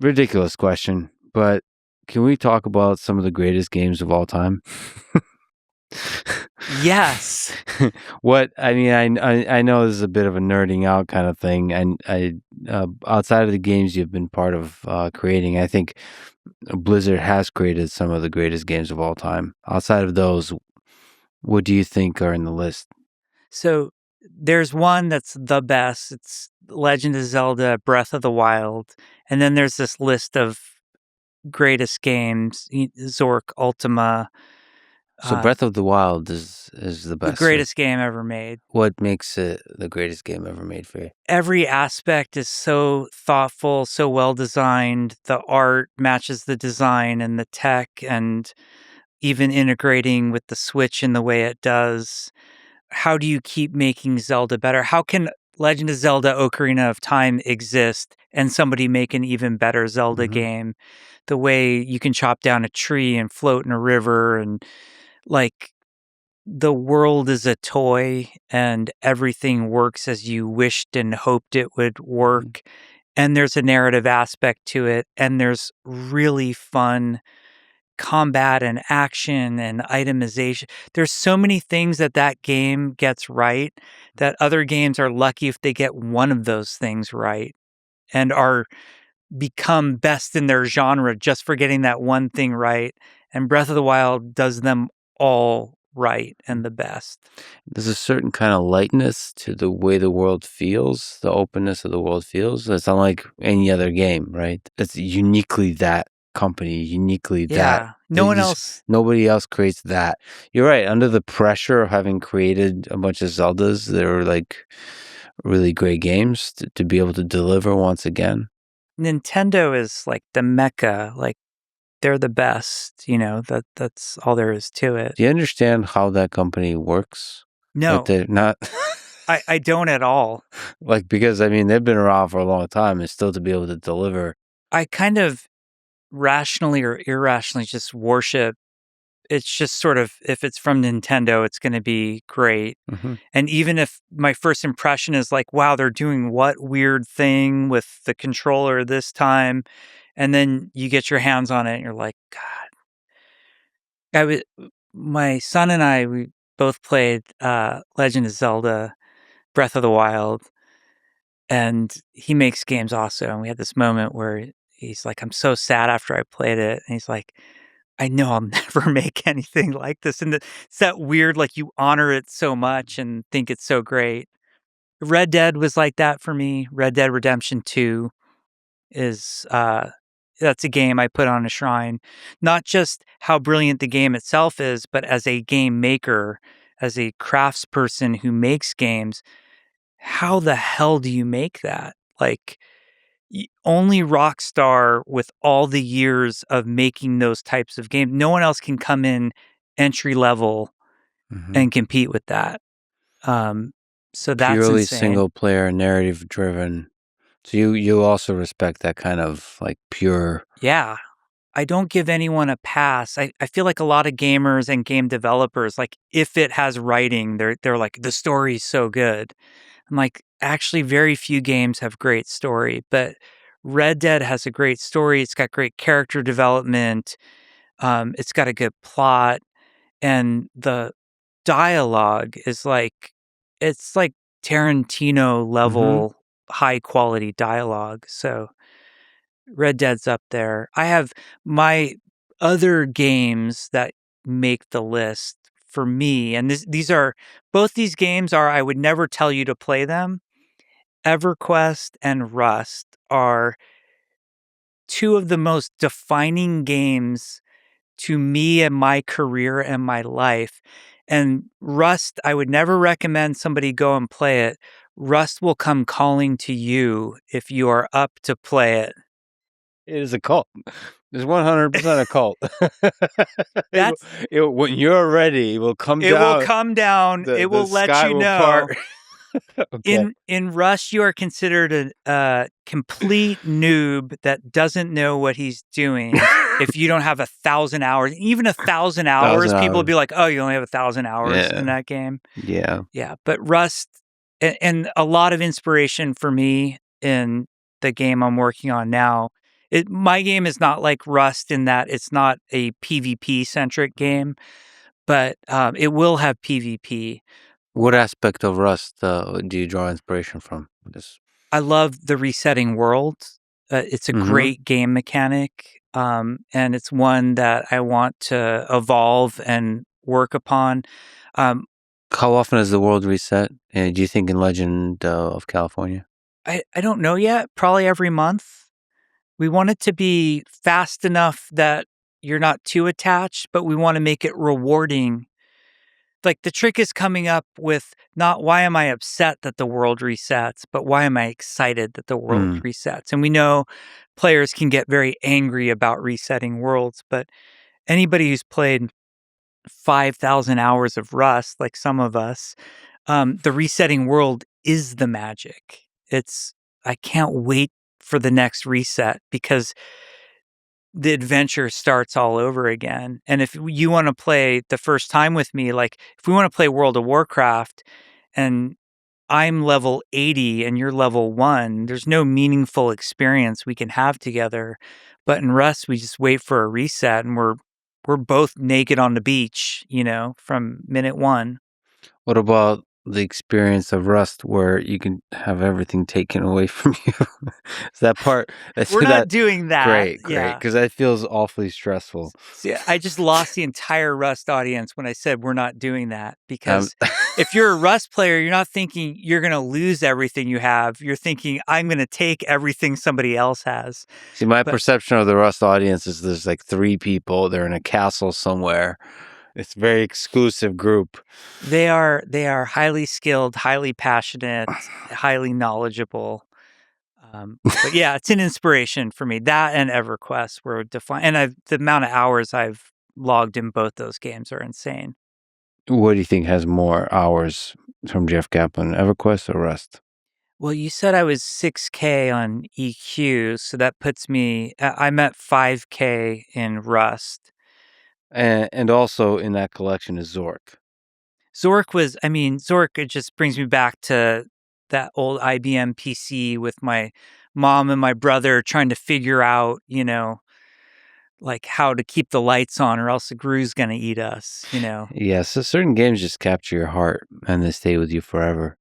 ridiculous question, but can we talk about some of the greatest games of all time? Yes. What I mean, I know this is a bit of a nerding out kind of thing, and outside of the games you've been part of creating, I think Blizzard has created some of the greatest games of all time. Outside of those, what do you think are in the list? So there's one that's the best. It's Legend of Zelda Breath of the Wild. And then there's this list of greatest games, Zork, Ultima, So Breath of the Wild is the the best. greatest game ever made. What makes it the greatest game ever made for you? Every aspect is so thoughtful, so well designed. The art matches the design and the tech, and even integrating with the Switch in the way it does. How do you keep making Zelda better? How can Legend of Zelda Ocarina of Time exist and somebody make an even better Zelda game? The way you can chop down a tree and float in a river, and like the world is a toy and everything works as you wished and hoped it would work. And there's a narrative aspect to it, and there's really fun combat and action and itemization. There's so many things that game gets right that other games are lucky if they get one of those things right and are become best in their genre just for getting that one thing right. And Breath of the Wild does them all right and the best. There's a certain kind of lightness to the way the world feels, the openness of the world feels. It's unlike any other game, right? It's uniquely that company, uniquely that. Nobody else creates that. You're right. Under the pressure of having created a bunch of Zeldas, they were like really great games to be able to deliver once again. Nintendo is like the mecca, like they're the best, that's all there is to it. Do you understand how that company works? No. Like they're not I don't at all. Like, because I mean, they've been around for a long time and still to be able to deliver. I kind of rationally or irrationally just worship. It's just sort of, if it's from Nintendo, it's going to be great. And even if my first impression is like, wow, they're doing what weird thing with the controller this time, and then you get your hands on it and you're like, God. My son and I, we both played Legend of Zelda Breath of the Wild, and he makes games also. And we had this moment where he's like, I'm so sad after I played it. And he's like, I know I'll never make anything like this. And it's that weird, like you honor it so much and think it's so great. Red Dead was like that for me. Red Dead Redemption 2 is, that's a game I put on a shrine. Not just how brilliant the game itself is, but as a game maker, as a craftsperson who makes games, how the hell do you make that? Like, only Rockstar with all the years of making those types of games, no one else can come in entry level and compete with that. So that's purely insane. Single player, narrative driven. So you also respect that kind of like pure. Yeah. I don't give anyone a pass. I feel like a lot of gamers and game developers, like if it has writing, they're like, the story's so good. I'm like, actually, very few games have great story, but Red Dead has a great story. It's got great character development. It's got a good plot, and the dialogue is like, it's like Tarantino level high quality dialogue. So Red Dead's up there. I have my other games that make the list for me, and both these games are, I would never tell you to play them. EverQuest and Rust are two of the most defining games to me and my career and my life. And Rust, I would never recommend somebody go and play it. Rust will come calling to you if you are up to play it. It is a cult. It's 100% a cult. When you're ready, it will come down. It will come down. It will let you know. Okay. In Rust, you are considered a complete noob that doesn't know what he's doing. If you don't have 1,000 hours, even 1,000 hours, people will be like, "Oh, you only have 1,000 hours in that game." Yeah. But Rust, and a lot of inspiration for me in the game I'm working on now My game is not like Rust in that it's not a PvP-centric game, but, it will have PvP. What aspect of Rust do you draw inspiration from? Just I love the resetting world. It's a Mhm. great game mechanic, and it's one that I want to evolve and work upon. Um, How often is the world reset? Do you think in Legend of California? I don't know yet, probably every month. We want it to be fast enough that you're not too attached, but we wanna make it rewarding. Like, the trick is coming up with not, "Why am I upset that the world resets?" but, "Why am I excited that the world Mm. resets?" And we know players can get very angry about resetting worlds, but anybody who's played 5,000 hours of Rust, like some of us, the resetting world is the magic. I can't wait for the next reset because the adventure starts all over again. And if you wanna play the first time with me, like, if we wanna play World of Warcraft and I'm level 80 and you're level 1, there's no meaningful experience we can have together. But in Rust, we just wait for a reset and we're both naked on the beach, from minute 1. What about the experience of Rust where you can have everything taken away from you? Is that part is We're not that doing that. great, great, Yeah. because that feels awfully stressful. See, I just lost the entire Rust audience when I said we're not doing that Um, because if you're a Rust player, you're not thinking you're gonna lose everything you have. You're thinking, "I'm gonna take everything somebody else has." see, my But perception of the Rust audience is there's like 3 people, they're in a castle somewhere. It's a very exclusive group. they are highly skilled, highly passionate, highly knowledgeable. But yeah, it's an inspiration for me. That and EverQuest were defined, and the amount of hours I've logged in both those games are insane. What do you think has more hours from Jeff Kaplan, EverQuest or Rust? Well, you said I was 6K on EQ, so that puts me I'm at 5K in Rust. And also in that collection is Zork. Zork, it just brings me back to that old IBM PC with my mom and my brother trying to figure out, like how to keep the lights on or else the Gru's gonna eat us. Yeah, so certain games just capture your heart and they stay with you forever.